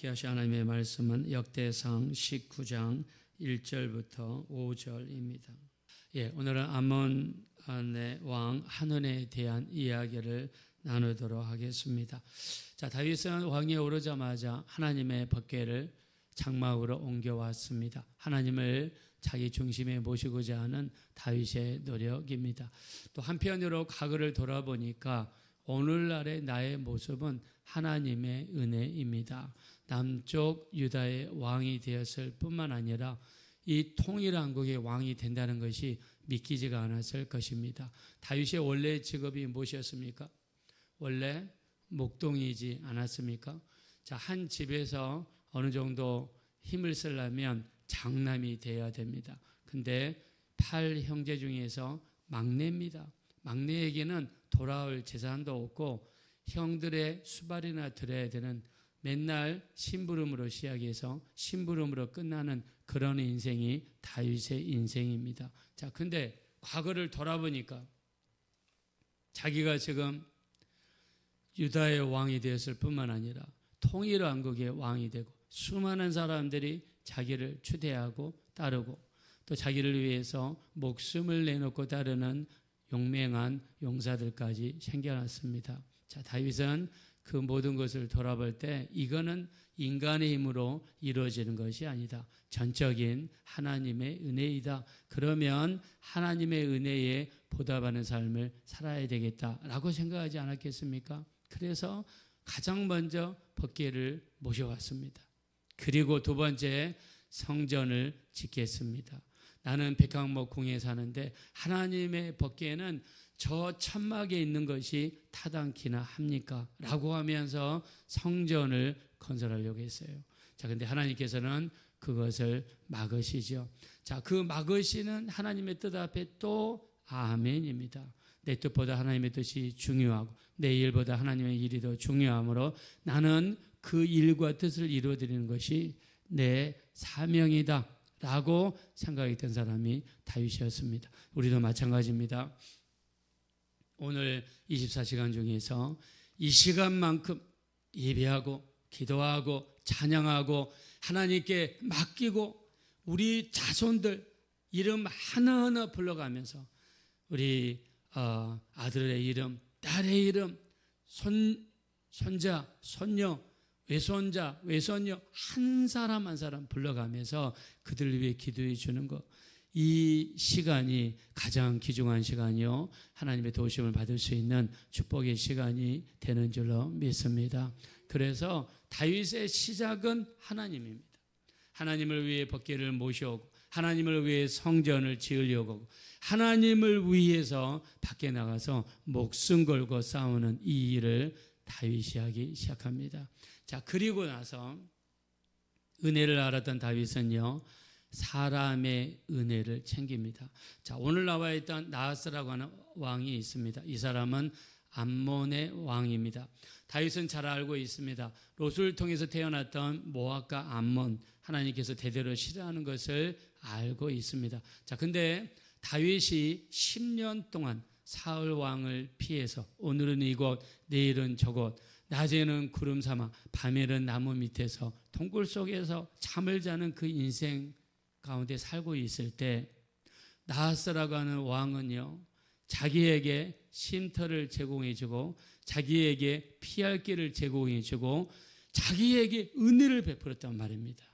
기하시 하나님의 말씀은 역대상 19장 1절부터 5절입니다. 오늘은 암몬의 왕 한온에 대한 이야기를 나누도록 하겠습니다. 다윗은 왕위에 오르자마자 하나님의 법궤를 장막으로 옮겨왔습니다. 하나님을 자기 중심에 모시고자 하는 다윗의 노력입니다. 또 한편으로 과거를 돌아보니까 오늘날의 나의 모습은 하나님의 은혜입니다. 남쪽 유다의 왕이 되었을 뿐만 아니라 이 통일왕국의 왕이 된다는 것이 믿기지가 않았을 것입니다. 다윗의 원래 직업이 무엇이었습니까? 원래 목동이지 않았습니까? 한 집에서 어느 정도 힘을 쓰려면 장남이 되어야 됩니다. 근데 8형제 중에서 막내입니다. 막내에게는 돌아올 재산도 없고 형들의 수발이나 들어야 되는 맨날 심부름으로 시작해서 심부름으로 끝나는 그런 인생이 다윗의 인생입니다. 근데 과거를 돌아보니까 자기가 지금 유다의 왕이 되었을 뿐만 아니라 통일왕국의 왕이 되고 수많은 사람들이 자기를 추대하고 따르고 또 자기를 위해서 목숨을 내놓고 따르는 용맹한 용사들까지 생겨났습니다. 다윗은 그 모든 것을 돌아볼 때 이거는 인간의 힘으로 이루어지는 것이 아니다. 전적인 하나님의 은혜이다. 그러면 하나님의 은혜에 보답하는 삶을 살아야 되겠다라고 생각하지 않았겠습니까? 그래서 가장 먼저 법궤를 모셔왔습니다. 그리고 두 번째 성전을 짓겠습니다. 나는 백향목 궁에 사는데 하나님의 법궤는 저 천막에 있는 것이 타당키나 합니까? 라고 하면서 성전을 건설하려고 했어요. 근데 하나님께서는 그것을 막으시죠. 그 막으시는 하나님의 뜻 앞에 또 아멘입니다. 내 뜻보다 하나님의 뜻이 중요하고 내 일보다 하나님의 일이 더 중요하므로 나는 그 일과 뜻을 이루어드리는 것이 내 사명이다 라고 생각했던 사람이 다윗이었습니다. 우리도 마찬가지입니다. 오늘 24시간 중에서 이 시간만큼 예배하고 기도하고 찬양하고 하나님께 맡기고 우리 자손들 이름 하나하나 불러가면서 우리 아들의 이름, 딸의 이름, 손자, 손녀, 외손자, 외손녀 한 사람 한 사람 불러가면서 그들을 위해 기도해 주는 것, 이 시간이 가장 귀중한 시간이요 하나님의 도우심을 받을 수 있는 축복의 시간이 되는 줄로 믿습니다. 그래서 다윗의 시작은 하나님입니다. 하나님을 위해 법궤를 모셔오고 하나님을 위해 성전을 지으려고 하고 하나님을 위해서 밖에 나가서 목숨 걸고 싸우는 이 일을 다윗이 하기 시작합니다. 그리고 나서 은혜를 알았던 다윗은요 사람의 은혜를 챙깁니다. 오늘 나와 있던 나하스라고 하는 왕이 있습니다. 이 사람은 암몬의 왕입니다. 다윗은 잘 알고 있습니다. 롯을 통해서 태어났던 모압과 암몬, 하나님께서 대대로 싫어하는 것을 알고 있습니다. 근데 다윗이 10년 동안 사울 왕을 피해서 오늘은 이곳, 내일은 저곳, 낮에는 구름 사막, 밤에는 나무 밑에서 동굴 속에서 잠을 자는 그 인생 가운데 살고 있을 때 나하스라고 하는 왕은요 자기에게 쉼터를 제공해주고 자기에게 피할 길을 제공해주고 자기에게 은혜를 베풀었단 말입니다.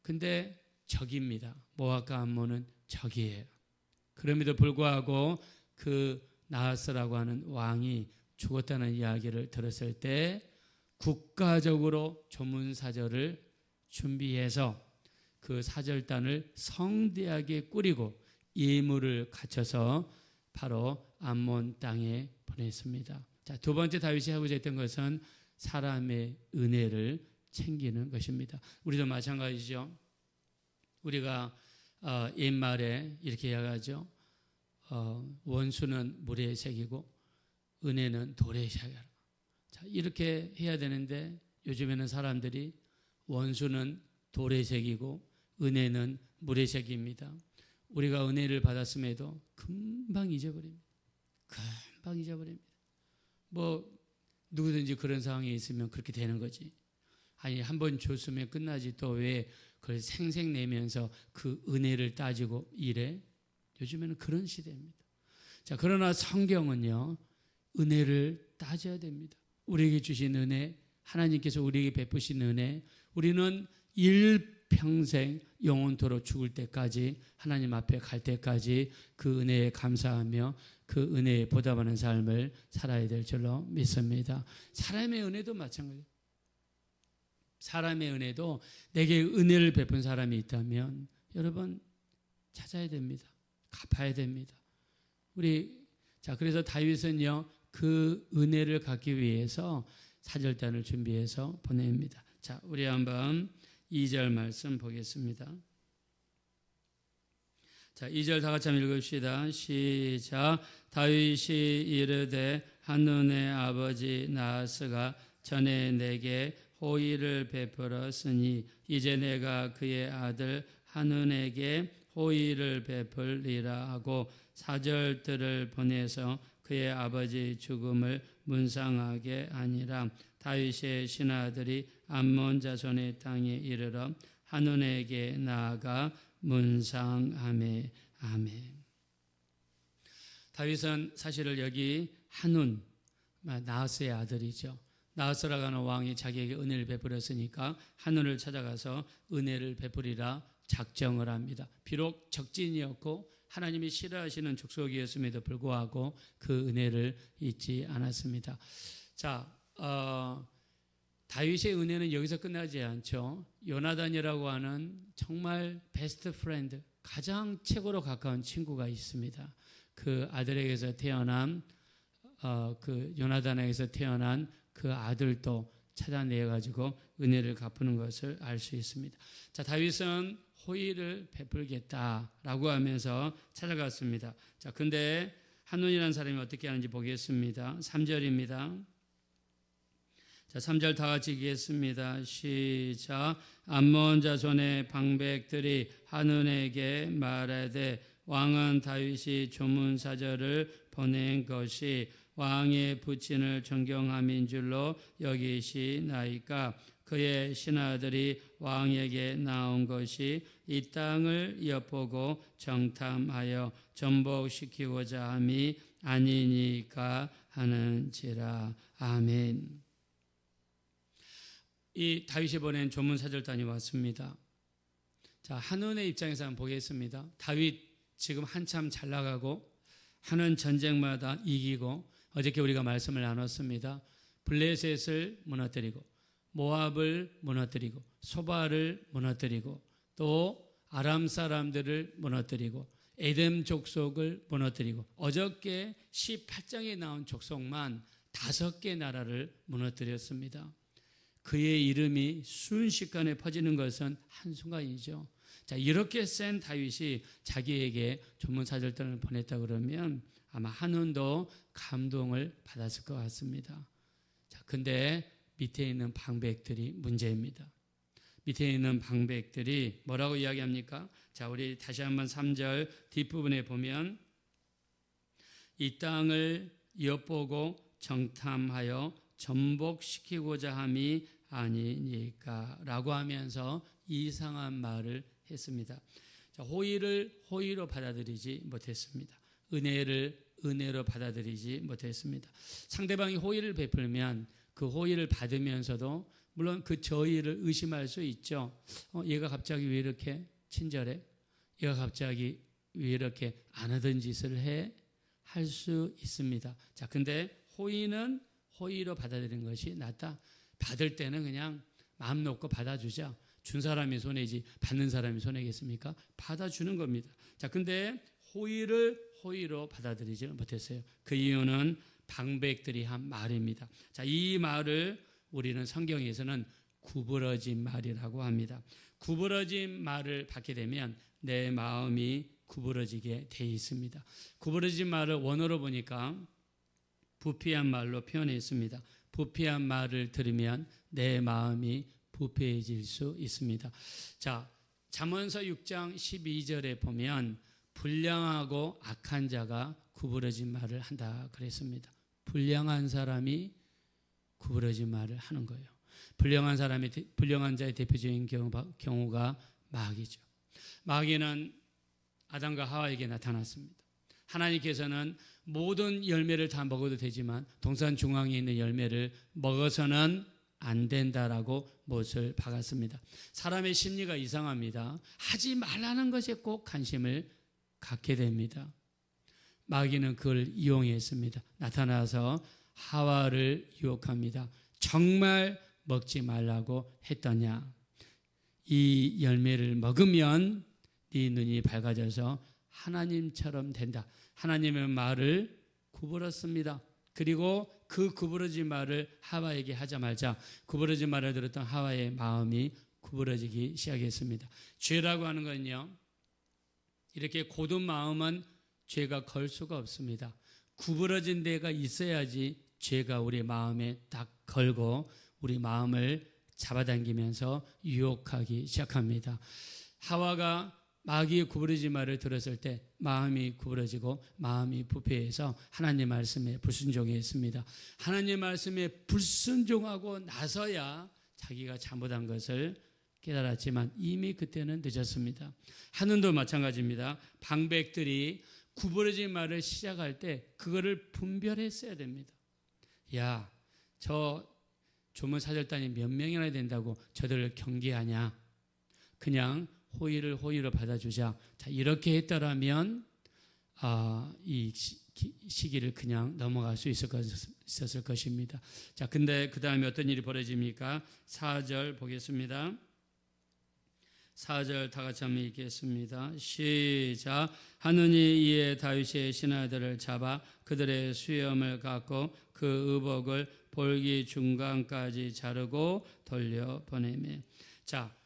근데 적입니다. 모압과 암몬은 적이에요. 그럼에도 불구하고 그 나하스라고 하는 왕이 죽었다는 이야기를 들었을 때 국가적으로 조문사절을 준비해서 그 사절단을 성대하게 꾸리고 예물을 갖춰서 바로 암몬 땅에 보냈습니다. 두 번째 다윗이 하고자 했던 것은 사람의 은혜를 챙기는 것입니다. 우리도 마찬가지죠. 우리가 옛말에 이렇게 이야기하죠. 원수는 물에 새기고 은혜는 돌에 새겨라. 이렇게 해야 되는데 요즘에는 사람들이 원수는 돌에 새기고 은혜는 물에 새깁니다. 우리가 은혜를 받았음에도 금방 잊어버립니다. 금방 잊어버립니다. 누구든지 그런 상황에 있으면 그렇게 되는 거지. 아니 한 번 줬으면 끝나지 또 왜 그걸 생색내면서 그 은혜를 따지고 이래? 요즘에는 그런 시대입니다. 자, 그러나 성경은요, 은혜를 따져야 됩니다. 우리에게 주신 은혜, 하나님께서 우리에게 베푸신 은혜, 우리는 일평생 영원토록 죽을 때까지 하나님 앞에 갈 때까지 그 은혜에 감사하며 그 은혜에 보답하는 삶을 살아야 될 줄로 믿습니다. 사람의 은혜도 마찬가지예요. 사람의 은혜도 내게 은혜를 베푼 사람이 있다면 여러분 찾아야 됩니다. 갚아야 됩니다. 그래서 다윗은요, 그 은혜를 갖기 위해서 사절단을 준비해서 보냅니다. 자, 우리 한번 2절 말씀 보겠습니다. 자, 2절 다 같이 한번 읽읍시다. 시작. 다윗이 이르되 한눈의 아버지 나하스가 전에 내게 호의를 베풀었으니 이제 내가 그의 아들 한눈에게 호의를 베풀리라 하고 사절들을 보내서 그의 아버지 죽음을 문상하게 하니라. 다윗의 신하들이 암몬 자손의 땅에 이르러 한눈에게 나아가 문상하매. 아멘. 다윗은 사실은 여기 한눈, 나하스의 아들이죠. 나하스라고 하는 왕이 자기에게 은혜를 베풀었으니까 한눈을 찾아가서 은혜를 베풀이라 작정을 합니다. 비록 적진이었고 하나님이 싫어하시는 족속이었음에도 불구하고 그 은혜를 잊지 않았습니다. 자, 다윗의 은혜는 여기서 끝나지 않죠. 요나단이라고 하는 정말 베스트 프렌드, 가장 최고로 가까운 친구가 있습니다. 그 아들에게서 태어난 그 요나단에게서 태어난 그 아들도 찾아내가지고 은혜를 갚는 것을 알 수 있습니다. 자, 다윗은 호의를 베풀겠다라고 하면서 찾아갔습니다. 자, 근데 한눈이라는 사람이 어떻게 하는지 보겠습니다. 3절입니다. 자, 3절 다 같이 읽겠습니다. 시작. 암몬 자손의 방백들이 한눈에게 말하되 왕은 다윗이 조문사절을 보낸 것이 왕의 부친을 존경함인 줄로 여기시나이까. 그의 신하들이 왕에게 나온 것이 이 땅을 엿보고 정탐하여 전복시키고자 함이 아니니까 하는지라. 아멘. 이 다윗이 보낸 조문사절단이 왔습니다. 자, 한눈의 입장에서 한번 보겠습니다. 다윗 지금 한참 잘 나가고 하는 전쟁마다 이기고, 어저께 우리가 말씀을 나눴습니다. 블레셋을 무너뜨리고 모압을 무너뜨리고 소바를 무너뜨리고 또 아람 사람들을 무너뜨리고 에돔 족속을 무너뜨리고, 어저께 18장에 나온 족속만 5개 나라를 무너뜨렸습니다. 그의 이름이 순식간에 퍼지는 것은 한순간이죠. 자, 이렇게 센 다윗이 자기에게 조문사절단을 보냈다 그러면 아마 한눈도 감동을 받았을 것 같습니다. 자, 근데 밑에 있는 방백들이 문제입니다. 밑에 있는 방백들이 뭐라고 이야기합니까? 자, 우리 다시 한번 3절 뒷부분에 보면 이 땅을 엿보고 정탐하여 전복시키고자 함이 아니니까 라고 하면서 이상한 말을 했습니다. 자, 호의를 호의로 받아들이지 못했습니다. 은혜를 은혜로 받아들이지 못했습니다. 상대방이 호의를 베풀면 그 호의를 받으면서도 물론 그 저의를 의심할 수 있죠. 얘가 갑자기 왜 이렇게 친절해? 얘가 갑자기 왜 이렇게 안 하던 짓을 해? 할 수 있습니다. 자, 근데 호의는 호의로 받아들이는 것이 낫다. 받을 때는 그냥 마음 놓고 받아주자. 준 사람이 손해지 받는 사람이 손해겠습니까? 받아주는 겁니다. 자, 근데 호의를 호의로 받아들이지 못했어요. 그 이유는 방백들이 한 말입니다. 자, 이 말을 우리는 성경에서는 구부러진 말이라고 합니다. 구부러진 말을 받게 되면 내 마음이 구부러지게 돼 있습니다. 구부러진 말을 원어로 보니까 부패한 말로 표현했습니다. 부패한 말을 들으면 내 마음이 부패해질 수 있습니다. 자, 잠언서 6장 12절에 보면 불량하고 악한 자가 구부러진 말을 한다 그랬습니다. 불량한 사람이 구부러진 말을 하는 거예요. 불량한 자의 대표적인 경우가 마귀죠. 마귀는 아담과 하와에게 나타났습니다. 하나님께서는 모든 열매를 다 먹어도 되지만 동산 중앙에 있는 열매를 먹어서는 안 된다라고 못을 박았습니다. 사람의 심리가 이상합니다. 하지 말라는 것에 꼭 관심을 갖게 됩니다. 마귀는 그걸 이용했습니다. 나타나서 하와를 유혹합니다. 정말 먹지 말라고 했더냐? 이 열매를 먹으면 네 눈이 밝아져서 하나님처럼 된다. 하나님의 말을 구부렸습니다. 그리고 그 구부러진 말을 하와에게 하자마자 구부러진 말을 들었던 하와의 마음이 구부러지기 시작했습니다. 죄라고 하는 건요, 이렇게 고든 마음은 죄가 걸 수가 없습니다. 구부러진 데가 있어야지 죄가 우리 마음에 딱 걸고 우리 마음을 잡아당기면서 유혹하기 시작합니다. 하와가 마귀의 구부러진 말을 들었을 때 마음이 구부러지고 마음이 부패해서 하나님 말씀에 불순종했습니다. 하나님 말씀에 불순종하고 나서야 자기가 잘못한 것을 깨달았지만 이미 그때는 늦었습니다. 하는도 마찬가지입니다. 방백들이 구부러진 말을 시작할 때 그거를 분별했어야 됩니다. 야, 저 조문사절단이 몇 명이나 된다고 저들을 경계하냐? 그냥 호의로 받아주자. 자, 이렇게 했더라면 이 시기를 그냥 넘어갈 수 있었을 것입니다. 자, 근데 그 다음에 어떤 일이 벌어집니까? 4절 보겠습니다. 4절 다 같이 한번 읽겠습니다. 시작. 하느니 이에 다윗의 신하들을 잡아 그들의 수염을 깎고 그 의복을 볼기 중간까지 자르고 돌려보내매. 자,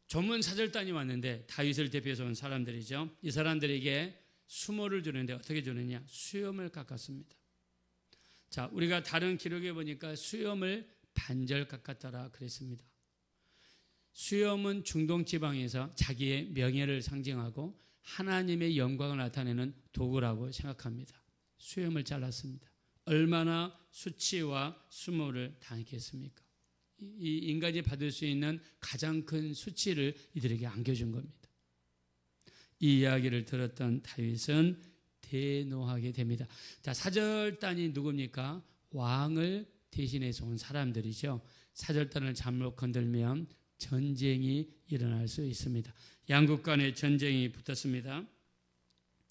조문사절단이 왔는데 다윗을 대표해서 온 사람들이죠. 이 사람들에게 수모를 주는데 어떻게 주느냐? 수염을 깎았습니다. 자, 우리가 다른 기록에 보니까 수염을 반절 깎았더라 그랬습니다. 수염은 중동 지방에서 자기의 명예를 상징하고 하나님의 영광을 나타내는 도구라고 생각합니다. 수염을 잘랐습니다. 얼마나 수치와 수모를 당했겠습니까? 이 인간이 받을 수 있는 가장 큰 수치를 이들에게 안겨준 겁니다. 이 이야기를 들었던 다윗은 대노하게 됩니다. 자, 사절단이 누굽니까? 왕을 대신해서 온 사람들이죠. 사절단을 잘못 건들면 전쟁이 일어날 수 있습니다. 양국 간의 전쟁이 붙었습니다.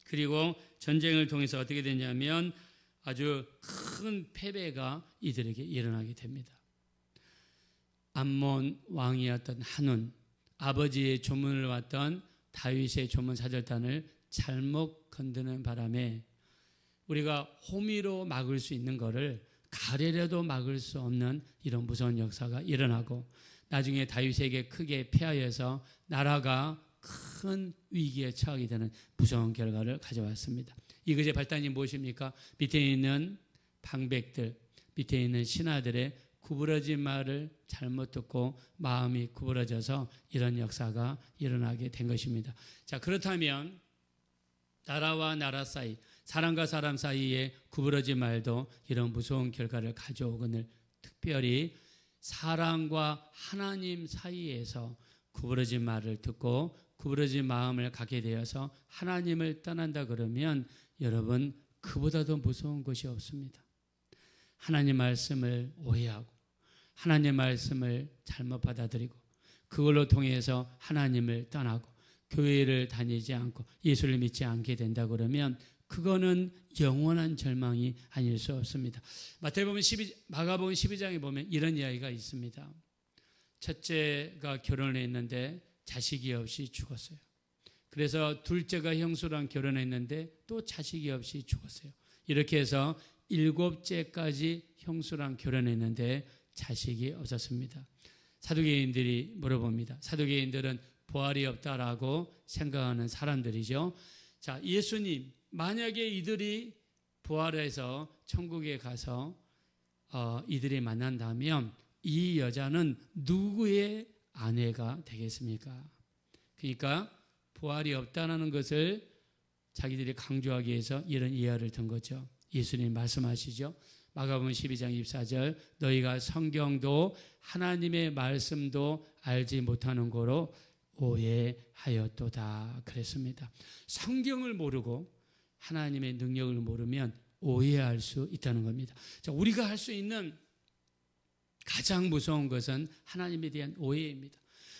그리고 전쟁을 통해서 어떻게 되냐면 아주 큰 패배가 이들에게 일어나게 됩니다. 암몬 왕이었던 한운, 아버지의 조문을 왔던 다윗의 조문 사절단을 잘못 건드는 바람에 우리가 호미로 막을 수 있는 것을 가래라도 막을 수 없는 이런 무서운 역사가 일어나고 나중에 다윗에게 크게 패하여서 나라가 큰 위기에 처하게 되는 무서운 결과를 가져왔습니다. 이것의 발단이 무엇입니까? 밑에 있는 방백들, 밑에 있는 신하들의 구부러진 말을 잘못 듣고 마음이 구부러져서 이런 역사가 일어나게 된 것입니다. 자, 그렇다면 나라와 나라 사이, 사람과 사람 사이에 구부러진 말도 이런 무서운 결과를 가져오거늘 특별히 사람과 하나님 사이에서 구부러진 말을 듣고 구부러진 마음을 갖게 되어서 하나님을 떠난다 그러면 여러분 그보다 더 무서운 것이 없습니다. 하나님 말씀을 오해하고 하나님 말씀을 잘못 받아들이고 그걸로 통해서 하나님을 떠나고 교회를 다니지 않고 예수를 믿지 않게 된다 그러면 그거는 영원한 절망이 아닐 수 없습니다. 마태복음 마가복음 12장에 보면 이런 이야기가 있습니다. 첫째가 결혼을 했는데 자식이 없이 죽었어요. 그래서 둘째가 형수랑 결혼했는데 또 자식이 없이 죽었어요. 이렇게 해서 7째까지 형수랑 결혼했는데 자식이 없었습니다. 사두개인들이 물어봅니다. 사두개인들은 부활이 없다라고 생각하는 사람들이죠. 자, 예수님, 만약에 이들이 부활해서 천국에 가서 이들이 만난다면 이 여자는 누구의 아내가 되겠습니까? 그러니까 부활이 없다는 것을 자기들이 강조하기 위해서 이런 이하를 든 거죠. 예수님 말씀하시죠. 마가복음 12장 24절 너희가 성경도 하나님의 말씀도 알지 못하는 거로 오해하였도다 그랬습니다. 성경을 모르고 하나님의 능력을 모르면 오해할 수 있다는 겁니다. 자, 우리가 할 수 있는 가장 무서운 것은 하나님에 대한 오해입니다.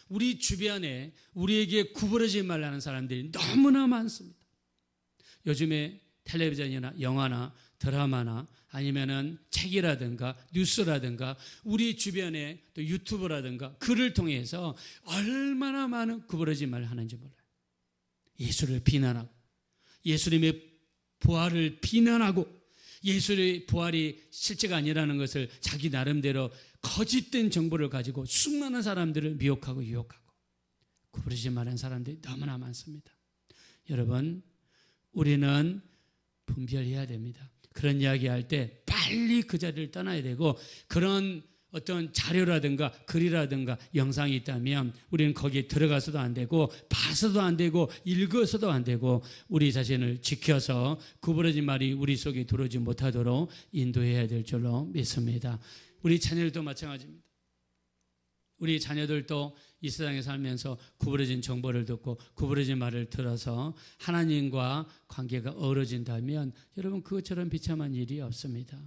우리 주변에 우리에게 구부러지지 말라는 사람들이 너무나 많습니다. 요즘에 텔레비전이나 영화나 드라마나 아니면은 책이라든가 뉴스라든가 우리 주변에 또 유튜브라든가 글을 통해서 얼마나 많은 구부러진 말을 하는지 몰라요. 예수를 비난하고 예수님의 부활을 비난하고 예수의 부활이 실제가 아니라는 것을 자기 나름대로 거짓된 정보를 가지고 수많은 사람들을 미혹하고 유혹하고 구부러지지 말라는 사람들이 너무나 많습니다. 여러분, 우리는 분별해야 됩니다. 그런 이야기할 때 빨리 그 자리를 떠나야 되고 그런 어떤 자료라든가 글이라든가 영상이 있다면 우리는 거기에 들어가서도 안 되고 봐서도 안 되고 읽어서도 안 되고 우리 자신을 지켜서 구부러진 말이 우리 속에 들어오지 못하도록 인도해야 될 줄로 믿습니다. 우리 자녀들도 마찬가지입니다. 우리 자녀들도 이 세상에 살면서 구부러진 정보를 듣고 구부러진 말을 들어서 하나님과 관계가 어우러진다면 여러분 그것처럼 비참한 일이 없습니다.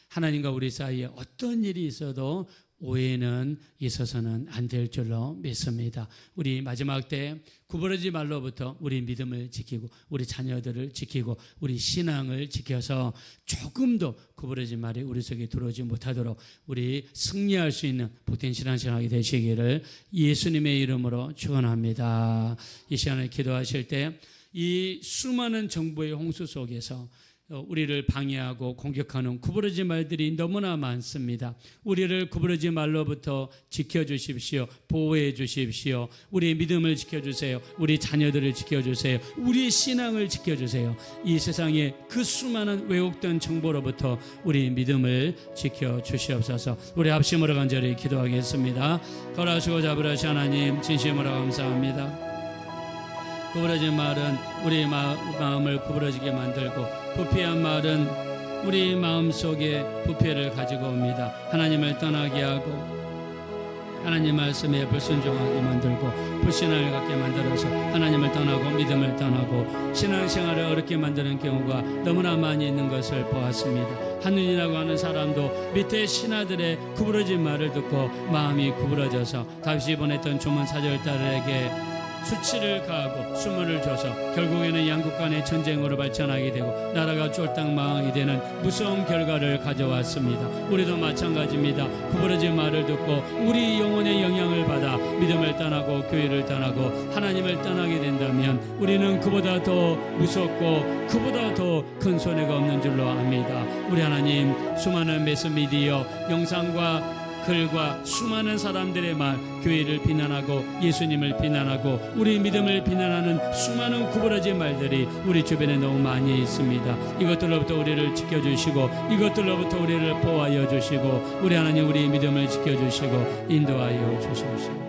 하나님과 우리 사이에 어떤 일이 있어도 오해는 있어서는 안 될 줄로 믿습니다. 우리 마지막 때 구부러지지 말로부터 우리 믿음을 지키고 우리 자녀들을 지키고 우리 신앙을 지켜서 조금도 구부러진 말이 우리 속에 들어오지 못하도록 우리 승리할 수 있는 복된 신앙생활이 되시기를 예수님의 이름으로 축원합니다. 이 시간에 기도하실 때 이 수많은 정보의 홍수 속에서 우리를 방해하고 공격하는 구부러진 말들이 너무나 많습니다. 우리를 구부러진 말로부터 지켜주십시오. 보호해 주십시오. 우리의 믿음을 지켜주세요. 우리 자녀들을 지켜주세요. 우리의 신앙을 지켜주세요. 이 세상에 그 수많은 왜곡된 정보로부터 우리의 믿음을 지켜주시옵소서. 우리 합심으로 간절히 기도하겠습니다. 거라시고 잡으라시 하나님 진심으로 감사합니다. 구부러진 말은 우리 마음을 구부러지게 만들고 부패한 말은 우리 마음속에 부패를 가지고 옵니다. 하나님을 떠나게 하고 하나님 말씀에 불순종하게 만들고 불신앙을 갖게 만들어서 하나님을 떠나고 믿음을 떠나고 신앙생활을 어렵게 만드는 경우가 너무나 많이 있는 것을 보았습니다. 한눈이라고 하는 사람도 밑에 신하들의 구부러진 말을 듣고 마음이 구부러져서 다윗이 보냈던 조문 사절단에게 수치를 가하고 수모를 줘서 결국에는 양국 간의 전쟁으로 발전하게 되고 나라가 쫄딱 망하게 되는 무서운 결과를 가져왔습니다. 우리도 마찬가지입니다. 구부러진 말을 듣고 우리 영혼의 영향을 받아 믿음을 떠나고 교회를 떠나고 하나님을 떠나게 된다면 우리는 그보다 더 무섭고 그보다 더 큰 손해가 없는 줄로 압니다. 우리 하나님 수많은 매스미디어 영상과 글과 수많은 사람들의 말, 교회를 비난하고 예수님을 비난하고 우리 믿음을 비난하는 수많은 구부러진 말들이 우리 주변에 너무 많이 있습니다. 이것들로부터 우리를 지켜주시고 이것들로부터 우리를 보호하여 주시고 우리 하나님 우리 믿음을 지켜주시고 인도하여 주십시오.